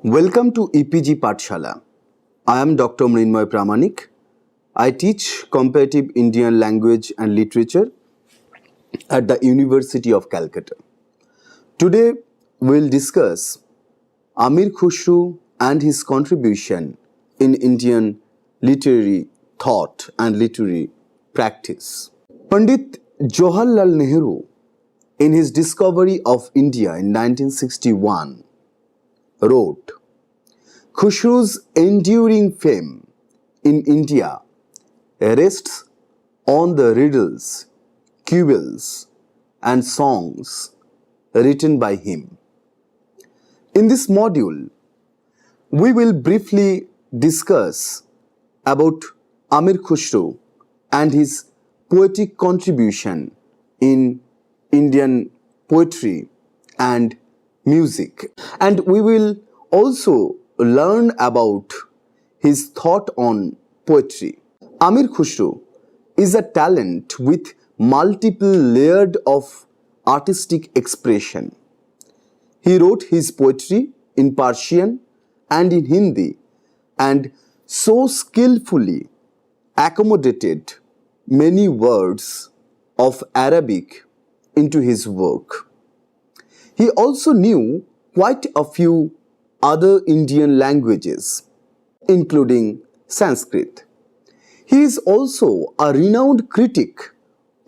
Welcome to EPG Pathshala. I am Dr. Mrinmoy Pramanik. I teach comparative Indian language and literature at the University of Calcutta. Today we will discuss Amir Khusro and his contribution in Indian literary thought and literary practice. Pandit Jawaharlal Nehru, in his discovery of India in 1961, wrote, Khusro's enduring fame in India rests on the riddles, quibbles, and songs written by him. In this module, we will briefly discuss about Amir Khusro and his poetic contribution in Indian poetry and music. And we will also learn about his thought on poetry. Amir Khusro is a talent with multiple layers of artistic expression. He wrote his poetry in Persian and in Hindi and so skillfully accommodated many words of Arabic into his work. He also knew quite a few other Indian languages, including Sanskrit. He is also a renowned critic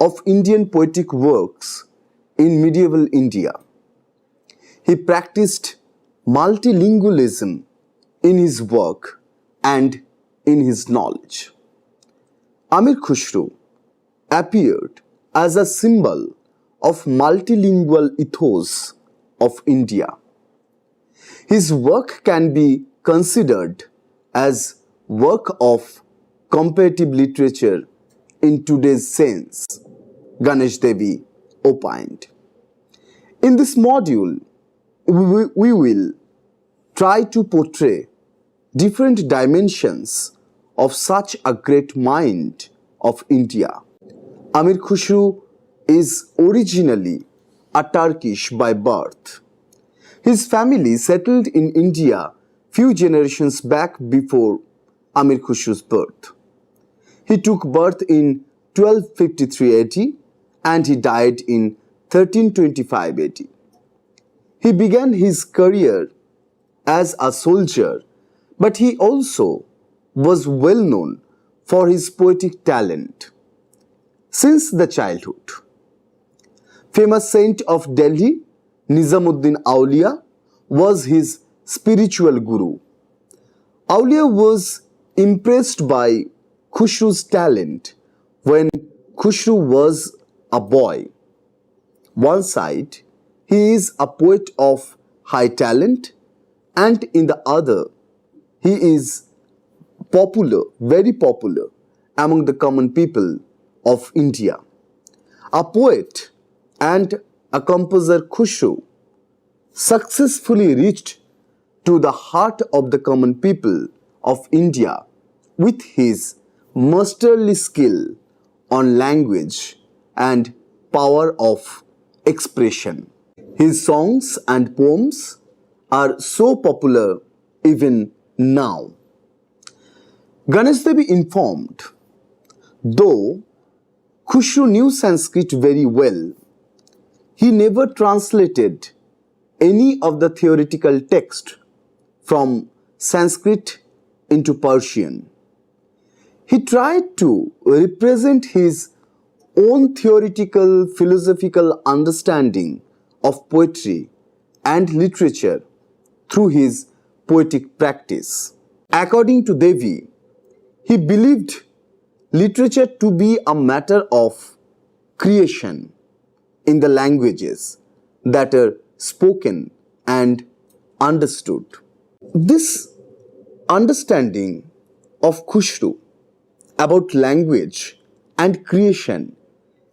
of Indian poetic works in medieval India. He practiced multilingualism in his work and in his knowledge. Amir Khusro appeared as a symbol of multilingual ethos of India. His work can be considered as work of comparative literature in today's sense, Ganesh Devi opined. In this module, we will try to portray different dimensions of such a great mind of India. Amir Khusro is originally a Turkish by birth. His family settled in India few generations back before Amir Khusro's birth. He took birth in 1253 AD and he died in 1325 AD. He began his career as a soldier, but he also was well known for his poetic talent since the childhood. Famous saint of Delhi, Nizamuddin Aulia, was his spiritual guru. Aulia was impressed by Khusro's talent when Khusro was a boy. One side, he is a poet of high talent, and in the other, he is popular, very popular among the common people of India. A poet and a composer, Khusro successfully reached to the heart of the common people of India with his masterly skill on language and power of expression. His songs and poems are so popular even now. Ganesh Devi informed, though Khusro knew Sanskrit very well, he never translated any of the theoretical text from Sanskrit into Persian. He tried to represent his own theoretical, philosophical understanding of poetry and literature through his poetic practice. According to Devi, he believed literature to be a matter of creation in the languages that are spoken and understood. This understanding of Khusro about language and creation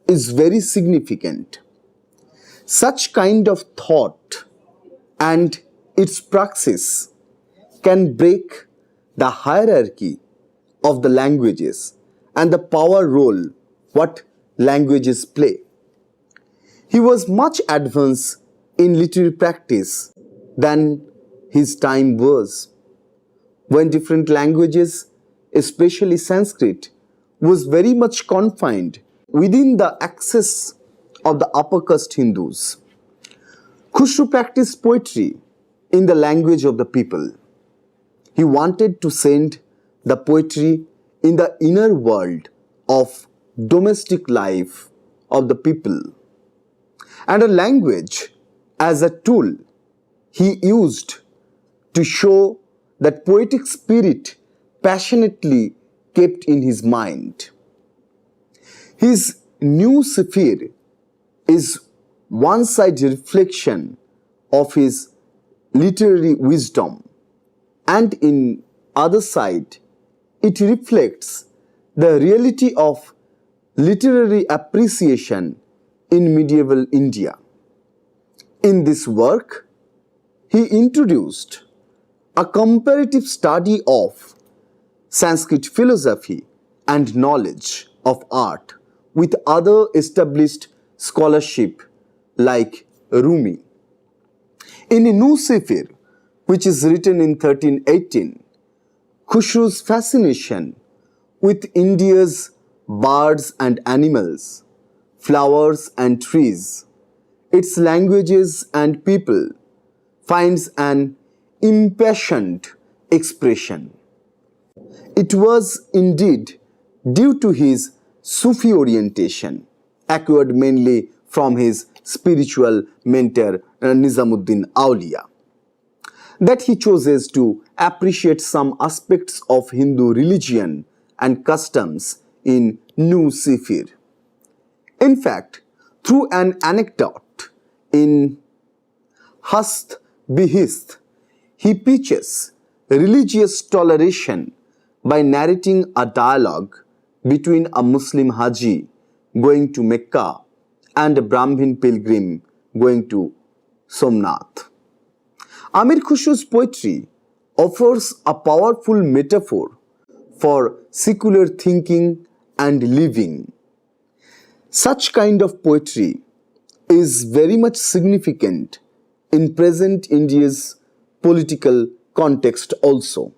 is very significant. Such kind of thought and its praxis can break the hierarchy of the languages and the power role what languages play. He was much advanced in literary practice than his time was, when different languages, especially Sanskrit, was very much confined within the access of the upper caste Hindus. Khushru practiced poetry in the language of the people. He wanted to send the poetry in the inner world of domestic life of the people. And a language as a tool he used to show that poetic spirit passionately kept in his mind. His new Sephir is one-sided reflection of his literary wisdom, and in other side it reflects the reality of literary appreciation in medieval India. In this work, he introduced a comparative study of Sanskrit philosophy and knowledge of art with other established scholarship like Rumi. In a new Sephir, which is written in 1318, Khushru's fascination with India's birds and animals, flowers and trees, its languages and people, finds an impassioned expression. It was indeed due to his Sufi orientation, acquired mainly from his spiritual mentor Nizamuddin Auliya, that he chooses to appreciate some aspects of Hindu religion and customs in New Sephir. In fact, through an anecdote in Hast Bihist, he pitches religious toleration by narrating a dialogue between a Muslim Haji going to Mecca and a Brahmin pilgrim going to Somnath. Amir Khushru's poetry offers a powerful metaphor for secular thinking and living. Such kind of poetry is very much significant in present India's political context also.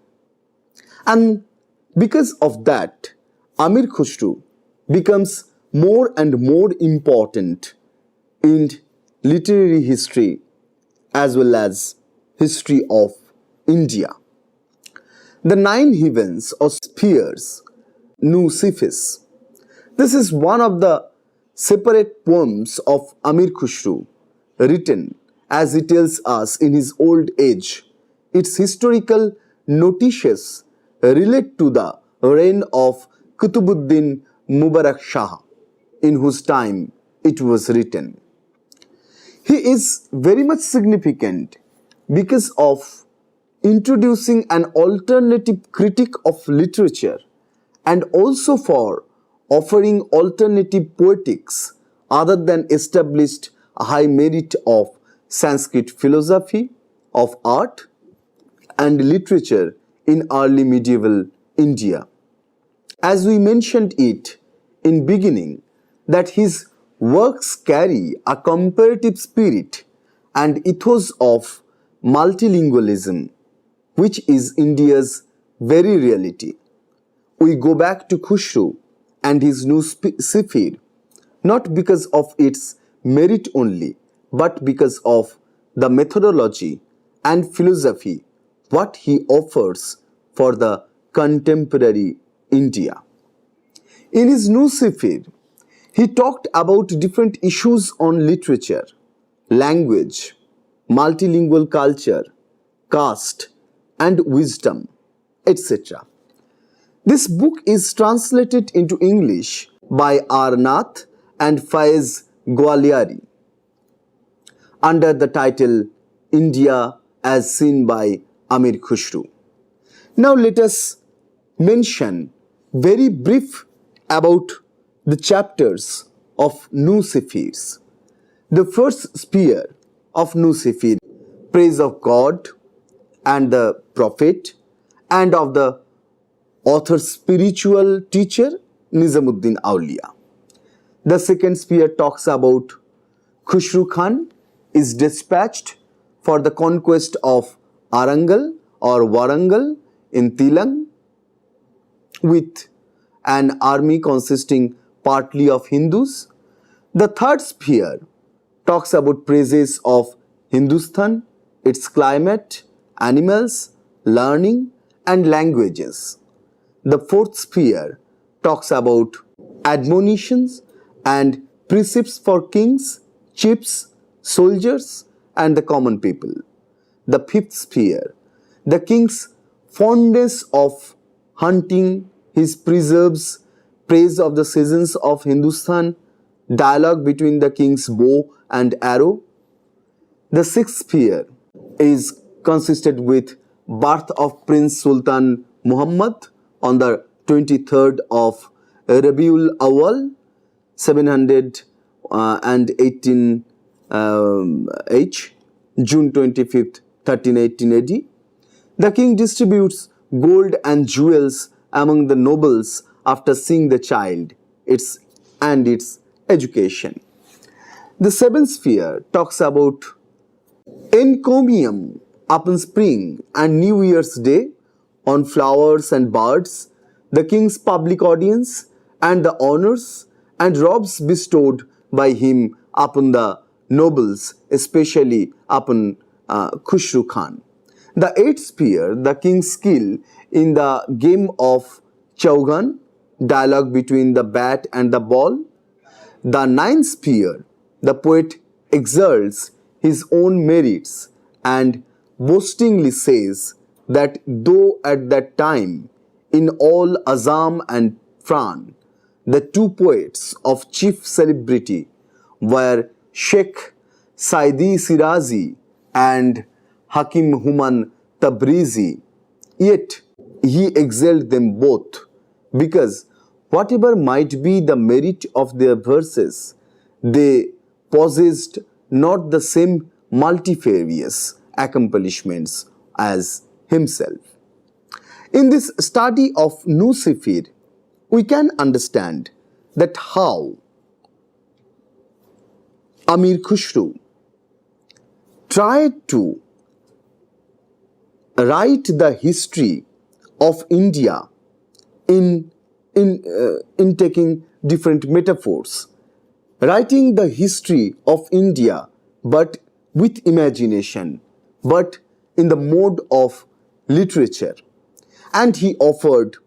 And because of that, Amir Khushru becomes more and more important in literary history as well as history of India. The Nine Heavens or Spheres, Nu Sifis. This is one of the separate poems of Amir Khushru, written as he tells us in his old age. Its historical notices relate to the reign of Kutubuddin Mubarak Shah, in whose time it was written. He is very much significant because of introducing an alternative critique of literature and also for offering alternative poetics other than established high merit of Sanskrit philosophy, of art and literature in early medieval India. As we mentioned it in beginning, that his works carry a comparative spirit and ethos of multilingualism, which is India's very reality. We go back to Khushru and his new Sephir, not because of its merit only, but because of the methodology and philosophy what he offers for the contemporary India. In his new Sephir, he talked about different issues on literature, language, multilingual culture, caste, and wisdom, etc. This book is translated into English by R. Nath and Faiz Gwaliari under the title India as Seen by Amir Khushru. Now let us mention very brief about the chapters of Nu Sephirs. The first sphere of Nu Sephir, praise of God and the Prophet and of the author's spiritual teacher Nizamuddin Auliya. The second sphere talks about Khushru Khan is dispatched for the conquest of Arangal or Warangal in Tilang, with an army consisting partly of Hindus. The third sphere talks about praises of Hindustan, its climate, animals, learning and languages. The fourth sphere talks about admonitions and precepts for kings, chiefs, soldiers and the common people. The fifth sphere, the king's fondness of hunting, his preserves, praise of the seasons of Hindustan, dialogue between the king's bow and arrow. The sixth sphere is consisted with birth of Prince Sultan Muhammad on the 23rd of Rabiul Awal 718 H, June 25th, 1318 AD. The king distributes gold and jewels among the nobles after seeing the child and its education. The seventh sphere talks about encomium upon spring and New Year's Day on flowers and birds, the king's public audience and the honors and robes bestowed by him upon the nobles, especially upon Khushru Khan. The eighth sphere, the king's skill in the game of Chaugan, dialogue between the bat and the ball. The ninth sphere, the poet exalts his own merits and boastingly says that though at that time in all Azam and Fran, the two poets of chief celebrity were Sheikh Saidi Sirazi and Hakim Human Tabrizi, yet he excelled them both because whatever might be the merit of their verses, they possessed not the same multifarious accomplishments as himself. In this study of Nusifir, we can understand that how Amir Khushru tried to write the history of India in taking different metaphors, writing the history of India but with imagination, but in the mode of literature. And he offered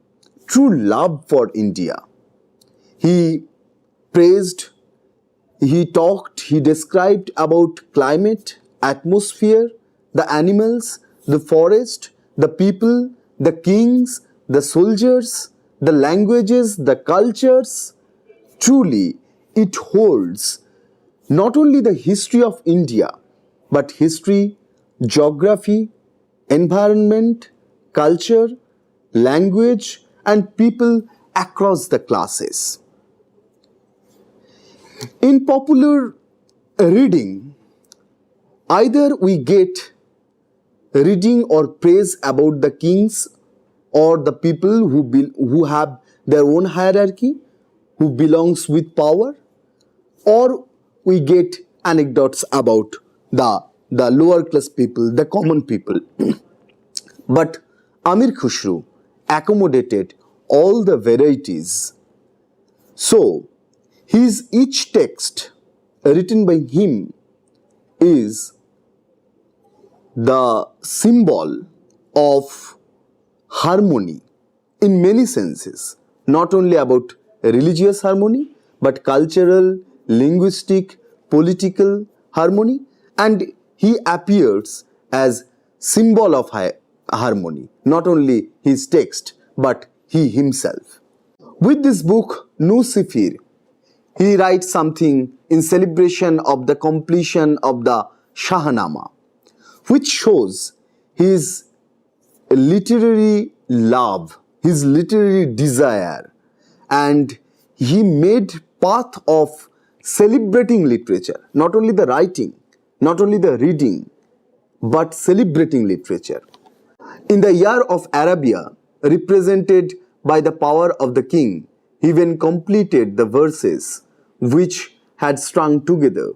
true love for India. He praised, he talked, he described about climate, atmosphere, the animals, the forest, the people, the kings, the soldiers, the languages, the cultures. Truly, it holds not only the history of India, but history, geography, environment, culture, language, and people across the classes. In popular reading, either we get reading or praise about the kings or the people who have their own hierarchy, who belongs with power, or we get anecdotes about the lower class people, the common people. But Amir Khushru accommodated all the varieties. So, each text written by him is the symbol of harmony in many senses, not only about religious harmony, but cultural, linguistic, political harmony, and he appears as symbol of harmony, not only his text, but he himself. With this book, Nusifir, he writes something in celebration of the completion of the Shahnama, which shows his literary love, his literary desire, and he made path of celebrating literature, not only the writing, not only the reading, but celebrating literature. In the year of Arabia, represented by the power of the king, he even completed the verses which had strung together.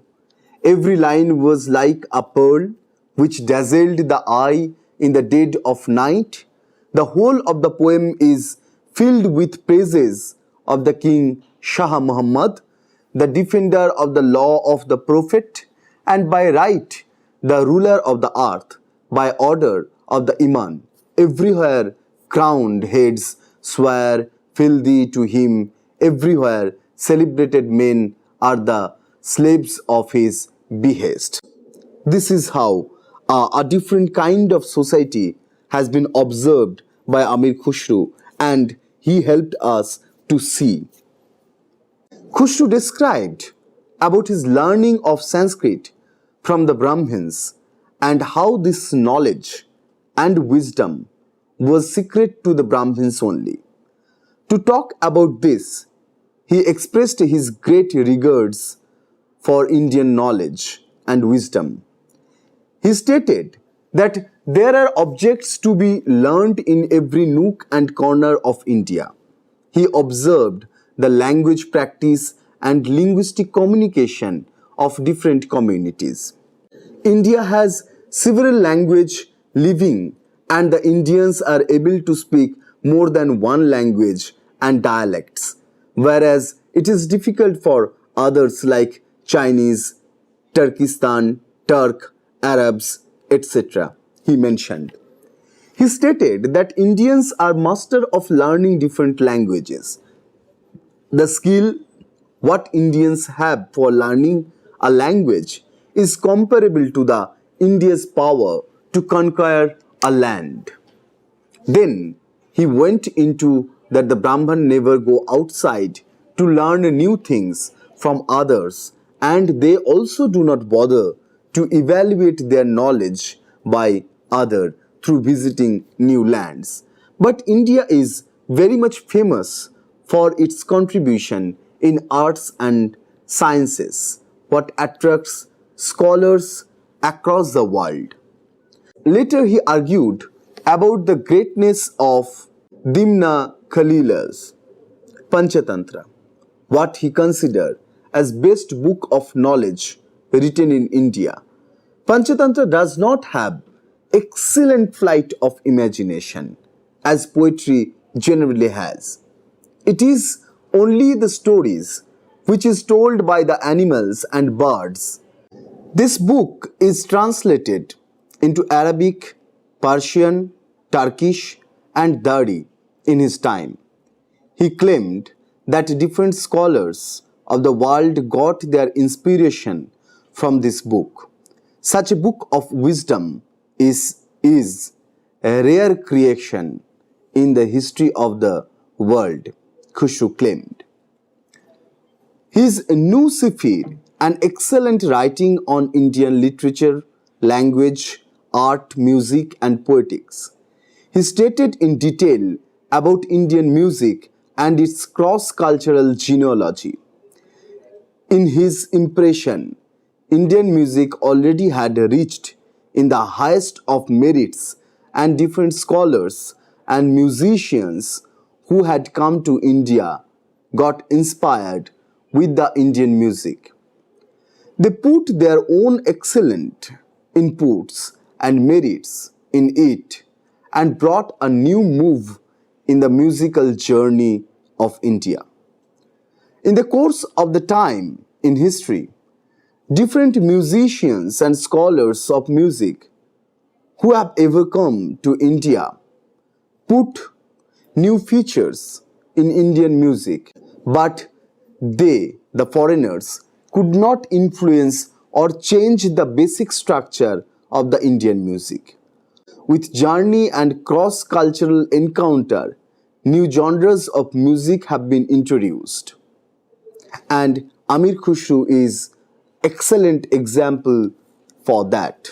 Every line was like a pearl which dazzled the eye in the dead of night. The whole of the poem is filled with praises of the king Shah Muhammad, the defender of the law of the Prophet, and by right the ruler of the earth, by order of the Imam. Everywhere crowned heads swear fealty to him, everywhere celebrated men are the slaves of his behest. This is how a different kind of society has been observed by Amir Khusro, and he helped us to see. Khusro described about his learning of Sanskrit from the Brahmins and how this knowledge and wisdom was secret to the Brahmins only. To talk about this, he expressed his great regards for Indian knowledge and wisdom. He stated that there are objects to be learnt in every nook and corner of India. He observed the language practice and linguistic communication of different communities. India has several languages living, and the Indians are able to speak more than one language and dialects, whereas it is difficult for others like Chinese, Turkestan, Turk, Arabs, etc. He mentioned. He stated that Indians are master of learning different languages. The skill what Indians have for learning a language is comparable to the India's power to conquer a land. Then he went into that the Brahman never go outside to learn new things from others, and they also do not bother to evaluate their knowledge by other through visiting new lands. But India is very much famous for its contribution in arts and sciences, what attracts scholars across the world. Later he argued about the greatness of Dimna Khalila's Panchatantra, what he considered as best book of knowledge written in India. Panchatantra does not have excellent flight of imagination as poetry generally has. It is only the stories which is told by the animals and birds. This book is translated into Arabic, Persian, Turkish and Dari in his time. He claimed that different scholars of the world got their inspiration from this book. Such a book of wisdom is a rare creation in the history of the world, Khusro claimed. His Nu Sifir, an excellent writing on Indian literature, language, art, music and poetics. He stated in detail about Indian music and its cross-cultural genealogy. In his impression, Indian music already had reached in the highest of merits, and different scholars and musicians who had come to India got inspired with the Indian music. They put their own excellent inputs and merits in it and brought a new move in the musical journey of India. In the course of the time in history, different musicians and scholars of music who have ever come to India put new features in Indian music, but they, the foreigners, could not influence or change the basic structure of the Indian music. With journey and cross-cultural encounter, new genres of music have been introduced. And Amir Khusro is excellent example for that.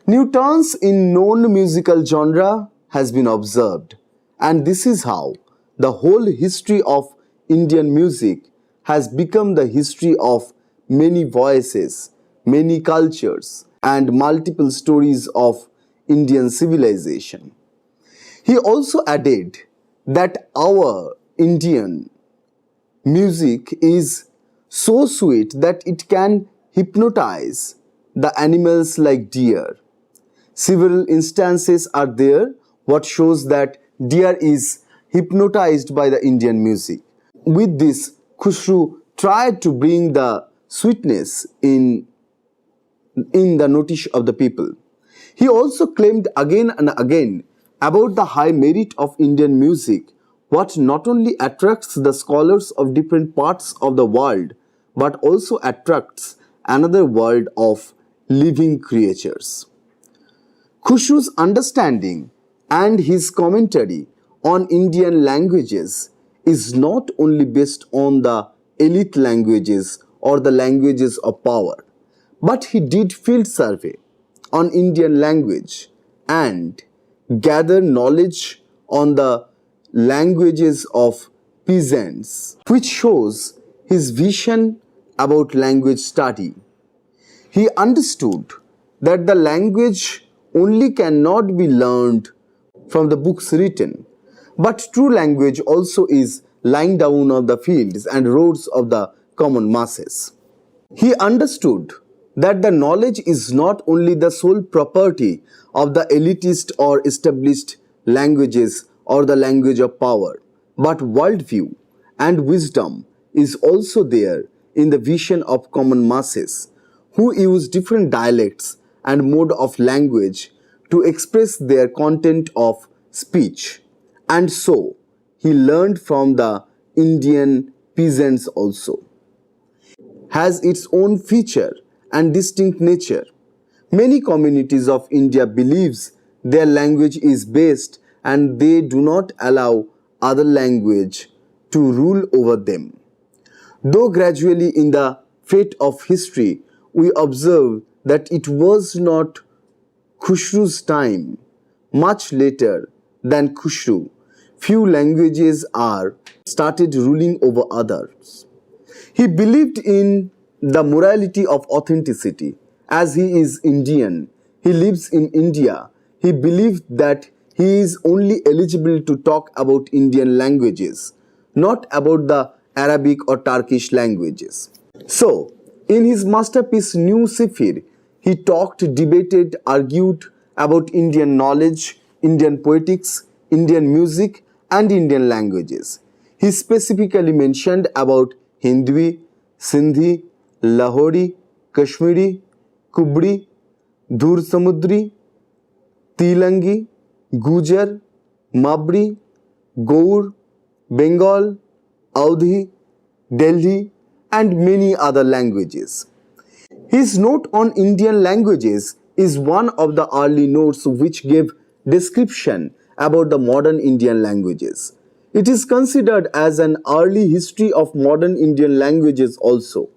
New turns in known musical genre has been observed, and this is how the whole history of Indian music has become the history of many voices, many cultures, and multiple stories of Indian civilization. He also added that our Indian music is so sweet that it can hypnotize the animals like deer. Several instances are there what shows that deer is hypnotized by the Indian music. With this, Khushru tried to bring the sweetness in the notice of the people. He also claimed again and again about the high merit of Indian music, what not only attracts the scholars of different parts of the world, but also attracts another world of living creatures. Khushru's understanding and his commentary on Indian languages is not only based on the elite languages or the languages of power, but he did field survey on Indian language and gather knowledge on the languages of peasants, which shows his vision about language study. He understood that the language only cannot be learned from the books written, but true language also is lying down on the fields and roads of the common masses. He understood that the knowledge is not only the sole property of the elitist or established languages or the language of power, but worldview and wisdom is also there in the vision of common masses who use different dialects and mode of language to express their content of speech. And so, he learned from the Indian peasants also. Has its own feature and distinct nature. Many communities of India believes their language is based and they do not allow other language to rule over them. Though gradually in the fate of history, we observe that it was not Khushru's time. Much later than Khushru, few languages are started ruling over others. He believed in the morality of authenticity. As he is Indian, he lives in India. He believed that he is only eligible to talk about Indian languages, not about the Arabic or Turkish languages. So, in his masterpiece New Sifir, he talked, debated, argued about Indian knowledge, Indian poetics, Indian music, and Indian languages. He specifically mentioned about Hindwi, Sindhi, Lahori, Kashmiri, Kubri, Dur Samudri, Tilangi, Gujar, Mabri, Gaur, Bengal, Audhi, Delhi, and many other languages. His note on Indian languages is one of the early notes which gave description about the modern Indian languages. It is considered as an early history of modern Indian languages also.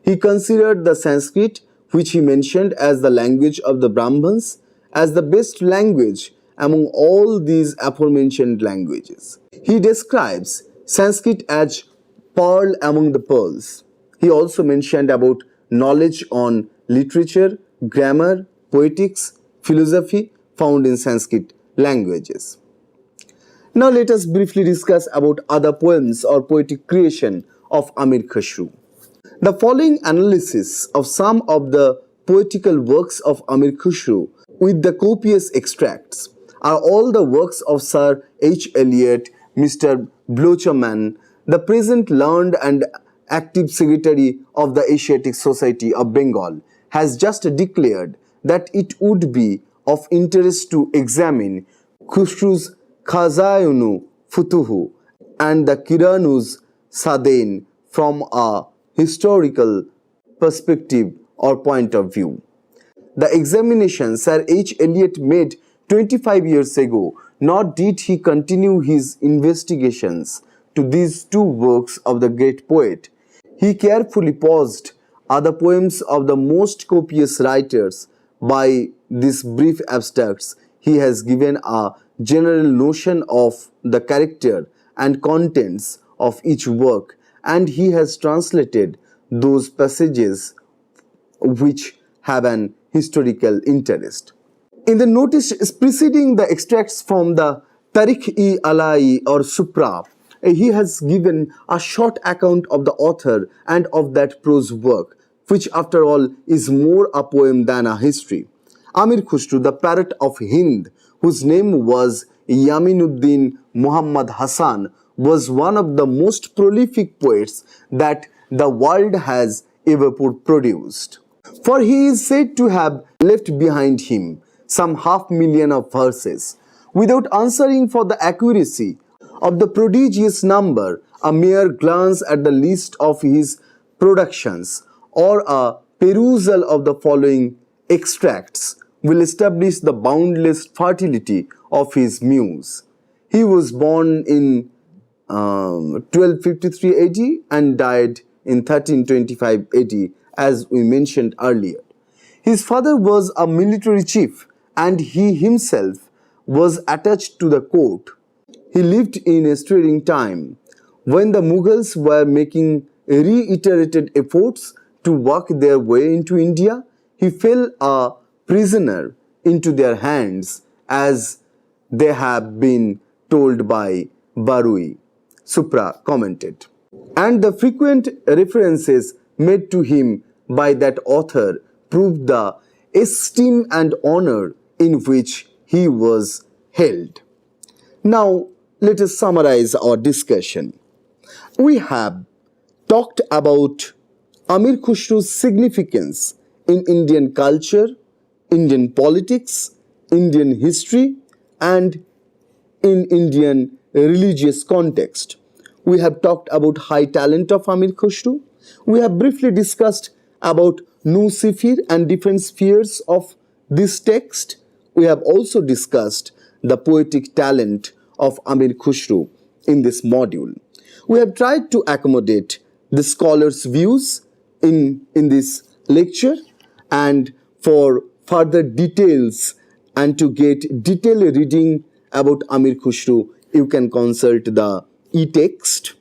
He considered the Sanskrit, which he mentioned as the language of the Brahmins, as the best language among all these aforementioned languages. He describes Sanskrit as pearl among the pearls. He also mentioned about knowledge on literature, grammar, poetics, philosophy found in Sanskrit languages. Now let us briefly discuss about other poems or poetic creation of Amir Khushru. The following analysis of some of the poetical works of Amir Khushru with the copious extracts are all the works of Sir H. Eliot, Mr. Blocherman, the present learned and active secretary of the Asiatic Society of Bengal, has just declared that it would be of interest to examine Khushru's Khazayunu Futuhu and the Kiranu's Sadain from a historical perspective or point of view. The examination Sir H. Eliot made 25 years ago, nor did he continue his investigations to these two works of the great poet. He carefully paused other poems of the most copious writers. By these brief abstracts, he has given a general notion of the character and contents of each work, and he has translated those passages which have an historical interest. In the notice preceding the extracts from the Tarikh-e-Alai or Supra, he has given a short account of the author and of that prose work, which after all is more a poem than a history. Amir Khusro, the parrot of Hind, whose name was Yaminuddin Muhammad Hassan, was one of the most prolific poets that the world has ever produced. For he is said to have left behind him some 500,000 of verses. Without answering for the accuracy of the prodigious number, a mere glance at the list of his productions or a perusal of the following extracts will establish the boundless fertility of his muse. He was born in 1253 AD and died in 1325 AD, as we mentioned earlier. His father was a military chief and he himself was attached to the court. He lived in a stirring time when the Mughals were making reiterated efforts to work their way into India. He fell a prisoner into their hands, as they have been told by Barui, Supra commented. And the frequent references made to him by that author proved the esteem and honor in which he was held. Now, let us summarize our discussion. We have talked about Amir Khusro's significance in Indian culture, Indian politics, Indian history, and in Indian religious context. We have talked about high talent of Amir Khusro. We have briefly discussed about Nusifir and different spheres of this text. We have also discussed the poetic talent of Amir Khusro in this module. We have tried to accommodate the scholars' views in this lecture, and for further details and to get detailed reading about Amir Khusro, you can consult the e-text.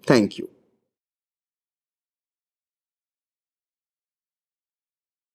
Thank you.